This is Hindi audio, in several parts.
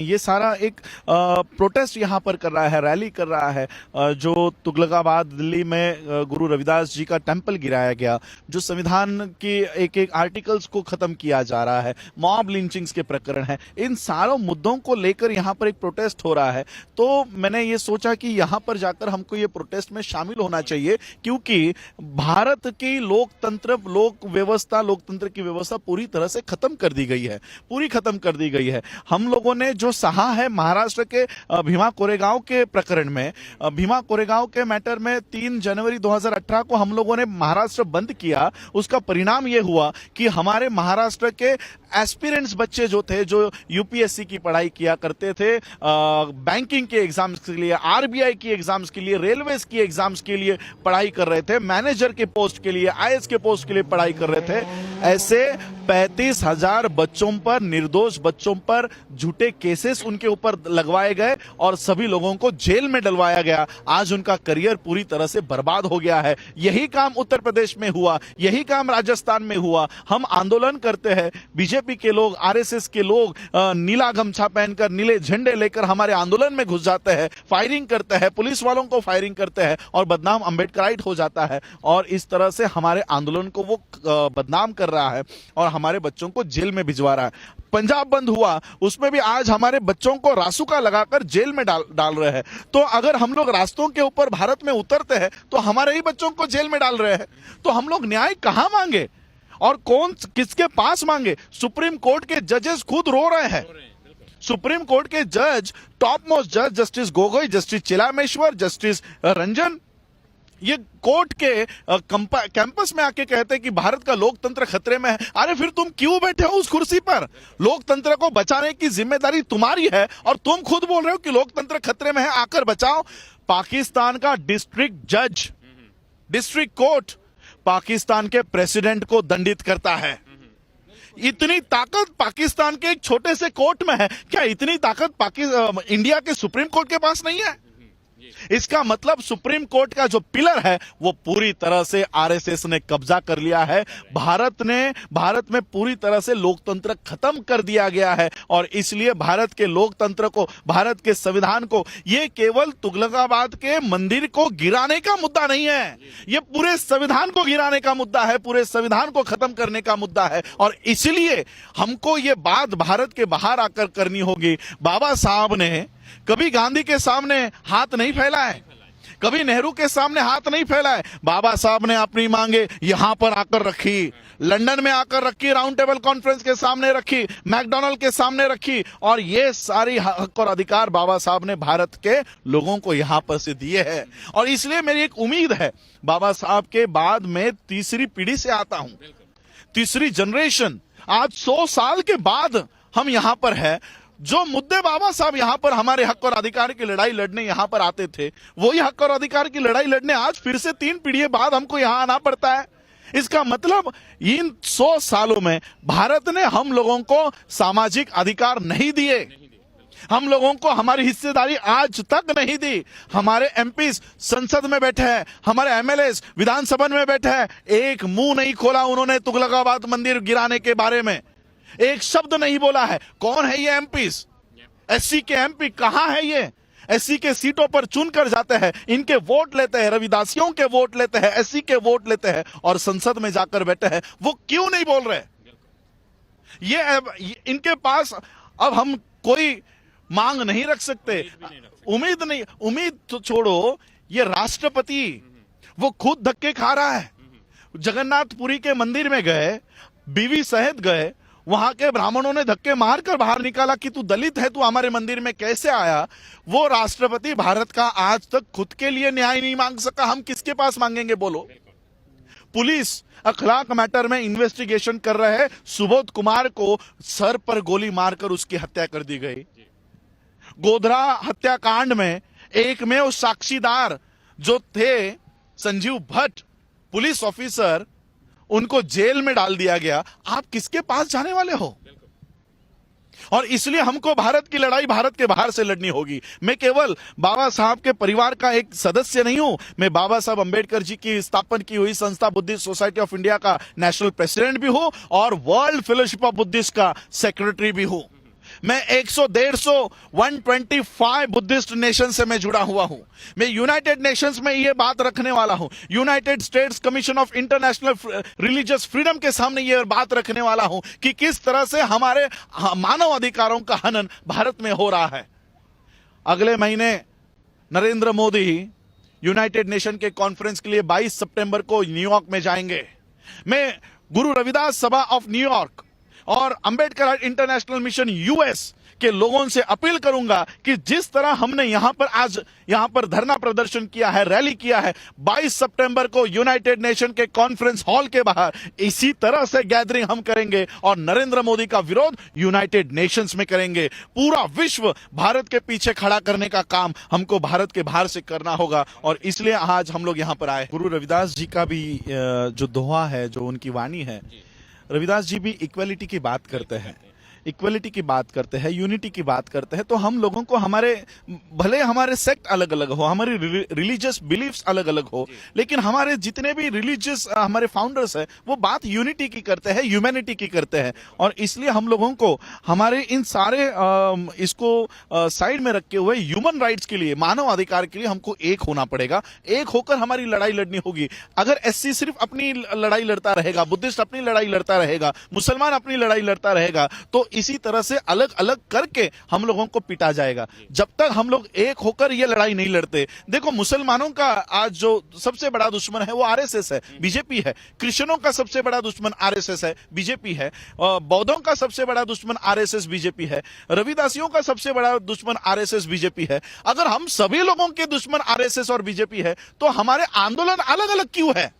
ये सारा एक प्रोटेस्ट यहाँ पर कर रहा है, रैली कर रहा है। जो तुगलकाबाद दिल्ली में गुरु रविदास जी का टेम्पल गिराया गया, जो संविधान के एक एक आर्टिकल्स को खत्म किया जा रहा है, मॉब लिंचिंग्स के प्रकरण है, इन सारों मुद्दों को लेकर यहाँ पर एक प्रोटेस्ट हो रहा है। तो मैंने ये सोचा कि यहाँ पर जाकर हमको ये प्रोटेस्ट में शामिल होना चाहिए, क्योंकि भारत की लोकतंत्र की व्यवस्था पूरी तरह से खत्म कर दी गई है, पूरी खत्म कर दी गई है। हम लोगों ने जो सहा है महाराष्ट्र के भीमा कोरेगांव के प्रकरण में, भीमा कोरेगांव के मैटर में 3 जनवरी 2018 को हम लोगों ने महाराष्ट्र बंद किया। उसका परिणाम यह हुआ कि हमारे महाराष्ट्र के एस्पिरेंट्स बच्चे जो थे, जो यूपीएससी की पढ़ाई किया करते थे, बैंकिंग के एग्जाम्स के लिए, आरबीआई की एग्जाम्स के लिए, रेलवेज की एग्जाम्स के लिए पढ़ाई कर रहे थे, मैनेजर के पोस्ट के लिए, आईएएस के पोस्ट के लिए पढ़ाई कर रहे थे, ऐसे 35,000 बच्चों पर, निर्दोष बच्चों पर झूठे केसेस उनके ऊपर लगवाए गए और सभी लोगों को जेल में डलवाया गया। आज उनका करियर पूरी तरह से बर्बाद हो गया है। यही काम उत्तर प्रदेश में हुआ, यही काम राजस्थान में हुआ। हम आंदोलन करते हैं, बीजेपी के लोग, आरएसएस के लोग नीला गमछा पहनकर, नीले झंडे लेकर हमारे आंदोलन में घुस जाते हैं, फायरिंग करते हैं, पुलिस वालों को फायरिंग करते हैं और बदनाम अम्बेडकराइट हो जाता है और इस तरह से हमारे आंदोलन को वो बदनाम कर रहा है और हमारे बच्चों को जेल में भिजवा रहा है। पंजाब बंद हुआ, उसमें भी आज हमारे बच्चों को रासुका लगाकर जेल में डाल रहे हैं। तो अगर हम लोग रास्तों के ऊपर भारत में उतरते हैं तो हमारे ही बच्चों को जेल में डाल रहे हैं। तो हम लोग न्याय कहां मांगे और कौन किसके पास मांगे? सुप्रीम कोर्ट के जजेस खुद रो रहे हैं। सुप्रीम कोर्ट के जज, टॉप मोस्ट जज justice Gogoi, justice चिलामेश्वर, justice Ranjan, ये कोर्ट के कैंपस में आके कहते हैं कि भारत का लोकतंत्र खतरे में है। अरे फिर तुम क्यों बैठे हो उस कुर्सी पर? लोकतंत्र को बचाने की जिम्मेदारी तुम्हारी है और तुम खुद बोल रहे हो कि लोकतंत्र खतरे में है, आकर बचाओ। पाकिस्तान का डिस्ट्रिक्ट जज, डिस्ट्रिक्ट कोर्ट पाकिस्तान के प्रेसिडेंट को दंडित करता है। इतनी ताकत पाकिस्तान के एक छोटे से कोर्ट में है, क्या इतनी ताकत इंडिया के सुप्रीम कोर्ट के पास नहीं है? इसका मतलब सुप्रीम कोर्ट का जो पिलर है वो पूरी तरह से आरएसएस ने कब्जा कर लिया है। भारत में पूरी तरह से लोकतंत्र खत्म कर दिया गया है और इसलिए भारत के लोकतंत्र को, भारत के संविधान को, ये केवल तुगलकाबाद के मंदिर को गिराने का मुद्दा नहीं है, ये पूरे संविधान को गिराने का मुद्दा है, पूरे संविधान को खत्म करने का मुद्दा है। और इसलिए हमको ये बात भारत के बाहर आकर करनी होगी। बाबा साहब ने कभी गांधी के सामने हाथ नहीं फैला है, कभी नेहरू के सामने हाथ नहीं फैला है। बाबा साहब ने अपनी मांगे यहां पर आकर रखी, लंदन में आकर रखी, राउंड टेबल कॉन्फ्रेंस के सामने रखी, मैकडोनल्ड के सामने रखी और ये सारी हक और अधिकार बाबा साहब ने भारत के लोगों को यहां पर से दिए हैं। और इसलिए मेरी एक उम्मीद है, बाबा साहब के बाद में तीसरी पीढ़ी से आता हूं, तीसरी जनरेशन, आज 100 साल के बाद हम यहां पर है। जो मुद्दे बाबा साहब यहां पर हमारे हक और अधिकार की लड़ाई लड़ने यहां पर आते थे, वही हक और अधिकार की लड़ाई लड़ने आज फिर से 3 पीढ़ी बाद हमको यहां आना पड़ता है। इसका मतलब इन 100 सालों में भारत ने हम लोगों को सामाजिक अधिकार नहीं दिए, हम लोगों को हमारी हिस्सेदारी आज तक नहीं दी। हमारे एमपी संसद में बैठे हैं, हमारे एमएलए विधानसभा में बैठे हैं, एक मुंह नहीं खोला उन्होंने तुगलकाबाद मंदिर गिराने के बारे में, एक शब्द नहीं बोला है। कौन है ये एमपीस? एससी के एमपी कहां है? ये एससी के सीटों पर चुनकर जाते हैं, इनके वोट लेते हैं, रविदासियों के वोट लेते हैं, एससी के वोट लेते हैं और संसद में जाकर बैठे हैं। वो क्यों नहीं बोल रहे? ये इनके पास अब हम कोई मांग नहीं रख सकते, उम्मीद नहीं। उम्मीद तो छोड़ो, ये राष्ट्रपति वो खुद धक्के खा रहा है। जगन्नाथपुरी के मंदिर में गए, बीवी सहित गए, वहां के ब्राह्मणों ने धक्के मारकर बाहर निकाला कि तू दलित है, तू हमारे मंदिर में कैसे आया? वो राष्ट्रपति भारत का आज तक खुद के लिए न्याय नहीं मांग सका, हम किसके पास मांगेंगे बोलो? पुलिस अखलाक मैटर में इन्वेस्टिगेशन कर रहे सुबोध कुमार को सर पर गोली मारकर उसकी हत्या कर दी गई। गोधरा हत्याकांड में एकमेव साक्षीदार जो थे संजीव भट्ट, पुलिस ऑफिसर, उनको जेल में डाल दिया गया। आप किसके पास जाने वाले हो? और इसलिए हमको भारत की लड़ाई भारत के बाहर से लड़नी होगी। मैं केवल बाबा साहब के परिवार का एक सदस्य नहीं हूं, मैं बाबा साहब अंबेडकर जी की स्थापना की हुई संस्था बुद्धिस्ट सोसाइटी ऑफ इंडिया का नेशनल प्रेसिडेंट भी हूं और वर्ल्ड फेलोशिप ऑफ बुद्धिस्ट का सेक्रेटरी भी हूं। मैं 100, 150, 125 बुद्धिस्ट नेशन से मैं जुड़ा हुआ हूं। मैं यूनाइटेड नेशंस में ये बात रखने वाला हूं, United states commission of international religious freedom के सामने ये बात रखने वाला हूं कि किस तरह से हमारे मानव अधिकारों का हनन भारत में हो रहा है। अगले महीने नरेंद्र मोदी यूनाइटेड नेशन के कॉन्फ्रेंस के लिए 22 सितंबर को न्यूयॉर्क में जाएंगे। मैं गुरु रविदास सभा ऑफ न्यूयॉर्क और अंबेडकर इंटरनेशनल मिशन यूएस के लोगों से अपील करूंगा कि जिस तरह हमने यहां पर धरना प्रदर्शन किया है, रैली किया है, 22 सितंबर को यूनाइटेड नेशन के कॉन्फ्रेंस हॉल के बाहर इसी तरह से गैदरिंग हम करेंगे और नरेंद्र मोदी का विरोध यूनाइटेड नेशंस में करेंगे। पूरा विश्व भारत के पीछे खड़ा करने का काम हमको भारत के बाहर से करना होगा और इसलिए आज हम लोग यहां पर आए। गुरु रविदास जी का भी जो दोहा है, जो उनकी वाणी है, रविदास जी भी इक्वलिटी की बात करते हैं, इक्वलिटी की बात करते हैं, यूनिटी की बात करते हैं। तो हम लोगों को भले हमारे सेक्ट अलग अलग हो, हमारी रिलीजियस बिलीफ्स अलग अलग हो, लेकिन हमारे जितने भी रिलीजियस हमारे फाउंडर्स हैं वो बात यूनिटी की करते हैं, ह्यूमैनिटी की करते हैं। और इसलिए हम लोगों को हमारे इन सारे इसको साइड में रखे हुए ह्यूमन राइट्स के लिए, मानव अधिकार के लिए हमको एक होना पड़ेगा। एक होकर हमारी लड़ाई लड़नी होगी। अगर एससी सिर्फ अपनी लड़ाई लड़ता रहेगा, बुद्धिस्ट अपनी लड़ाई लड़ता रहेगा, मुसलमान अपनी लड़ाई लड़ता रहेगा, तो इसी तरह से अलग अलग करके हम लोगों को पिटा जाएगा। जब तक हम लोग एक होकर ये लड़ाई नहीं लड़ते, देखो मुसलमानों का आज जो सबसे बड़ा दुश्मन है वो आरएसएस है, बीजेपी है। क्रिश्चियनों का सबसे बड़ा दुश्मन आरएसएस है, बीजेपी है। बौद्धों का सबसे बड़ा दुश्मन आरएसएस, बीजेपी है। रविदासियों का सबसे बड़ा दुश्मन आरएसएस, बीजेपी है। अगर हम सभी लोगों के दुश्मन आरएसएस और बीजेपी है तो हमारे आंदोलन अलग अलग क्यों है?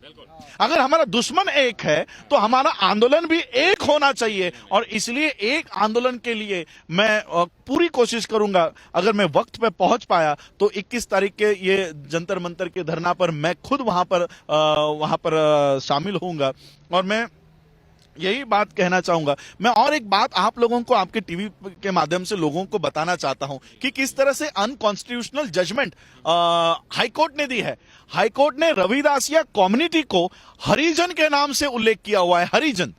अगर हमारा दुश्मन एक है तो हमारा आंदोलन भी एक होना चाहिए। और इसलिए एक आंदोलन के लिए मैं पूरी कोशिश करूंगा। अगर मैं वक्त पे पहुंच पाया तो 21 तारीख के ये जंतर मंतर के धरना पर मैं खुद वहां पर शामिल होऊंगा। और मैं यही बात कहना चाहूंगा। मैं और एक बात आप लोगों को आपके टीवी के माध्यम से लोगों को बताना चाहता हूं कि किस तरह से अनकॉन्स्टिट्यूशनल जजमेंट हाईकोर्ट ने दी है। हाईकोर्ट ने रविदासिया कम्युनिटी को हरिजन के नाम से उल्लेख किया हुआ है, हरिजन।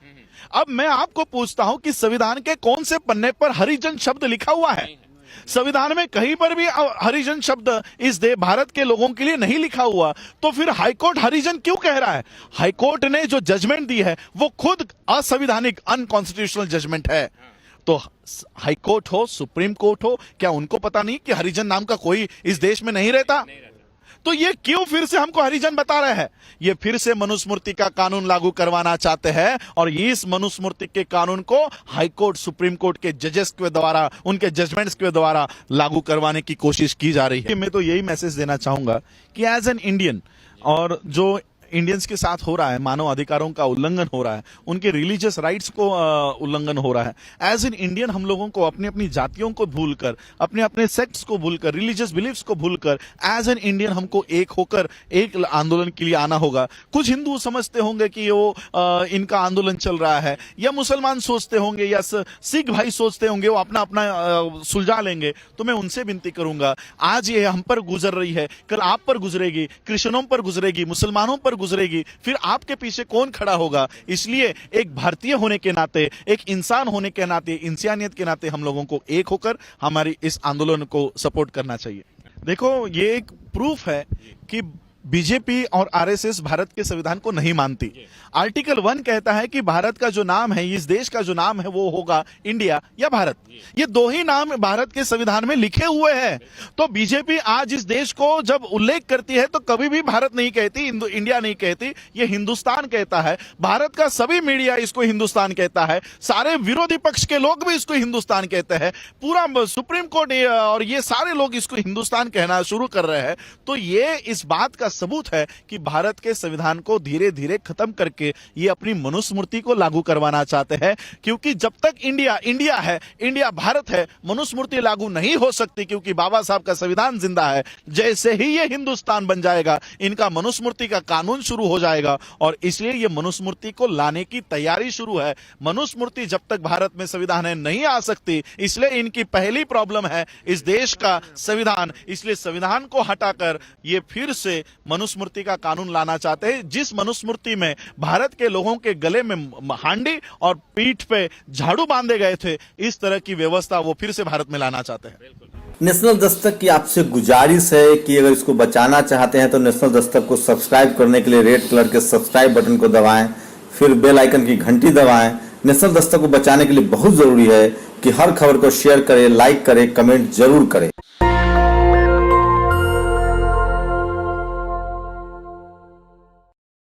अब मैं आपको पूछता हूं कि संविधान के कौन से पन्ने पर हरिजन शब्द लिखा हुआ है? संविधान में कहीं पर भी हरिजन शब्द इस भारत के लोगों के लिए नहीं लिखा हुआ। तो फिर हाईकोर्ट हरिजन क्यों कह रहा है? हाईकोर्ट ने जो जजमेंट दी है वो खुद असंवैधानिक, अनकॉन्स्टिट्यूशनल जजमेंट है। तो हाईकोर्ट हो, सुप्रीम कोर्ट हो, क्या उनको पता नहीं कि हरिजन नाम का कोई इस देश में नहीं रहता? तो ये क्यों फिर से हमको हरिजन बता रहे हैं? ये फिर से मनुस्मृति का कानून लागू करवाना चाहते हैं और इस मनुस्मृति के कानून को हाईकोर्ट, सुप्रीम कोर्ट के जजेस के द्वारा, उनके जजमेंट्स के द्वारा लागू करवाने की कोशिश की जा रही है। मैं तो यही मैसेज देना चाहूंगा कि एज एन इंडियन, और जो इंडियंस के साथ हो रहा है, मानव अधिकारों का उल्लंघन हो रहा है, उनके रिलीजियस राइट्स को उल्लंघन हो रहा है। एज एन इंडियन हम लोगों को अपनी अपनी जातियों को भूलकर, अपने अपने सेक्ट्स को भूलकर, रिलीजियस बिलीफ्स को भूलकर, एज एन इंडियन हमको एक होकर एक आंदोलन के लिए आना होगा। कुछ हिंदू समझते होंगे कि वो इनका आंदोलन चल रहा है, या मुसलमान सोचते होंगे, या सिख भाई सोचते होंगे वो अपना अपना सुलझा लेंगे। तो मैं उनसे विनती करूंगा, आज ये हम पर गुजर रही है, कल आप पर गुजरेगी, क्रिश्चियनों पर गुजरेगी, मुसलमानों पर गुजरेगी, फिर आपके पीछे कौन खड़ा होगा? इसलिए एक भारतीय होने के नाते, एक इंसान होने के नाते, इंसानियत के नाते हम लोगों को एक होकर हमारी इस आंदोलन को सपोर्ट करना चाहिए। देखो, ये एक प्रूफ है कि बीजेपी और आरएसएस भारत के संविधान को नहीं मानती। आर्टिकल 1 कहता है कि भारत का जो नाम है, इस देश का जो नाम है वो होगा इंडिया या भारत। ये दो ही नाम भारत के संविधान में लिखे हुए हैं। तो बीजेपी आज इस देश को जब उल्लेख करती है तो कभी भी भारत नहीं कहती, इंडिया नहीं कहती, ये हिंदुस्तान कहता है। भारत का सभी मीडिया इसको हिंदुस्तान कहता है, सारे विरोधी पक्ष के लोग भी इसको हिंदुस्तान कहते हैं, पूरा सुप्रीम कोर्ट और ये सारे लोग इसको हिंदुस्तान कहना शुरू कर रहे हैं। तो ये इस बात का सबूत है कि भारत के संविधान को धीरे धीरे खत्म करके ये अपनी मनुस्मृति को लागू करवाना चाहते हैं। क्योंकि जब तक इंडिया है, इंडिया भारत है, मनुस्मृति लागू नहीं हो सकती, क्योंकि बाबा साहब का संविधान जिंदा है। जैसे ही ये हिंदुस्तान बन जाएगा, इनका मनुस्मृति का कानून शुरू हो जाएगा और इसलिए ये मनुस्मृति को लाने की तैयारी शुरू है। मनुस्मृति जब तक भारत में संविधान है नहीं आ सकती, इसलिए इनकी पहली प्रॉब्लम है इस देश का संविधान। इसलिए संविधान को हटाकर ये फिर से मनुस्मृति का कानून लाना चाहते हैं, जिस मनुस्मृति में भारत के लोगों के गले में हांडी और पीठ पे झाड़ू बांधे गए थे, इस तरह की व्यवस्था वो फिर से भारत में लाना चाहते हैं। नेशनल दस्तक की आपसे गुजारिश है कि अगर इसको बचाना चाहते हैं तो नेशनल दस्तक को सब्सक्राइब करने के लिए रेड कलर के सब्सक्राइब बटन को दबाएं, फिर बेल आइकन की घंटी दबाएं। नेशनल दस्तक को बचाने के लिए बहुत जरूरी है कि हर खबर को शेयर करें, लाइक करें, कमेंट जरूर करें।